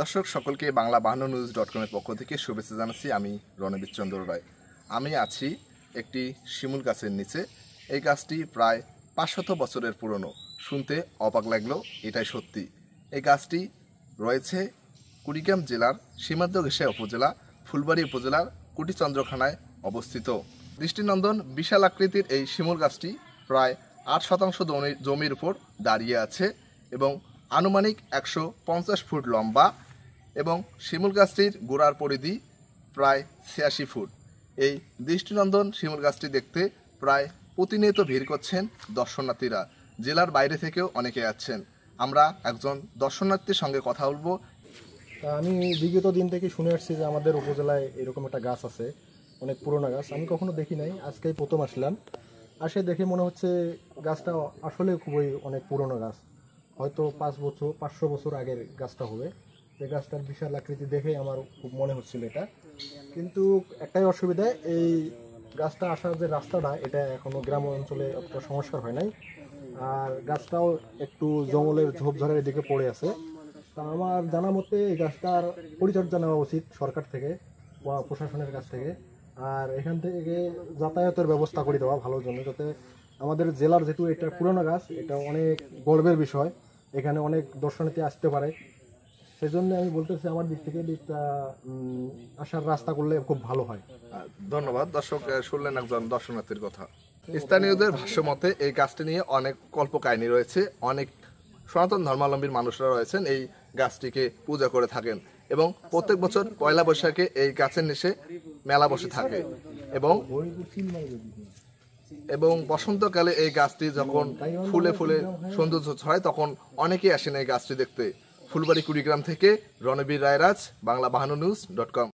দর্শক সকলকে বাংলা52news.com এর পক্ষ থেকে শুভেচ্ছা জানাচ্ছি। আমি রণবীর চন্দ্র রায়। আমি আছি একটি শিমুল গাছের নিচে। এই গাছটি প্রায় 500 বছরের পুরনো। শুনতে অবাক লাগলেও এটাই সত্যি। এই গাছটি রয়েছে কুড়িগ্রাম জেলার সীমান্ত ঘেঁষা উপজেলা ফুলবাড়ী উপজেলার কুটিচন্দ্রখানায় অবস্থিত। দৃষ্টিনন্দন বিশাল আকৃতির এই শিমুল গাছটি প্রায় 8% জমির উপর দাঁড়িয়ে আছে এবং আনুমানিক 150 ফুট লম্বা এবং শিমুল গাছটির গোড়ার পরিধি প্রায় 86 ফুট। এই দৃষ্টিনন্দন শিমুল গাছটি দেখতে প্রায় প্রতিনিয়ত ভিড় করছেন দর্শনার্থীরা। জেলার বাইরে থেকেও অনেকে আসছেন। আমরা একজন দর্শনার্থীর সঙ্গে কথা বলবো। আমি বিগত দিন থেকে শুনে আসছি যে আমাদের উপজেলায় এরকম একটা গাছ আছে, অনেক পুরোনো গাছ। আমি কখনো দেখি নাই, আজকেই প্রথম আসলাম। আসে দেখে মনে হচ্ছে গাছটা আসলে খুবই অনেক পুরোনো গাছ, হয়তো 500 বছর আগের গাছটা হবে। এই গাছটার বিশাল আকৃতি দেখে আমার খুব মনে হচ্ছিল এটা। কিন্তু একটাই অসুবিধা, এই গাছটা আসার যে রাস্তাটা এটা এখনও গ্রাম অঞ্চলে অতটা সংস্কার হয় নাই, আর গাছটাও একটু জঙ্গলের ঝোপঝাড়ের দিকে পড়ে আছে। তা আমার জানা মতে এই গাছটার পরিচর্যা নেওয়া উচিত সরকার থেকে বা প্রশাসনের কাছ থেকে, আর এখান থেকে যাতায়াতের ব্যবস্থা করে দেওয়া ভালোর জন্য, যাতে আমাদের জেলার যেহেতু এটা পুরোনো গাছ, এটা অনেক গর্বের বিষয়, এখানে অনেক দর্শনার্থী আসতে পারে। সেজন্য আমি বলতেছি আমার দিক থেকে এটা আসার রাস্তা করলে খুব ভালো হয়। ধন্যবাদ। দর্শক শুনলেন একজন দর্শনার্থীর কথা। স্থানীয়দের ভাষ্যমতে এই গাছটি নিয়ে অনেক কল্পকাহিনী রয়েছে। অনেক সনাতন ধর্মাবলম্বীর মানুষরা রয়েছেন এই গাছটিকে পূজা করে থাকেন এবং প্রত্যেক বছর পয়লা বৈশাখে এই গাছের নিচে মেলা বসে থাকে এবং বসন্তকালে এই গাছটি যখন ফুলে ফুলে সৌন্দর্য ছড়ায় তখন অনেকেই আসেন এই গাছটি দেখতে। ফুলবাড়ী কুড়িগ্রাম থেকে রণবীর রায়রাজ, বাংলা52news.com।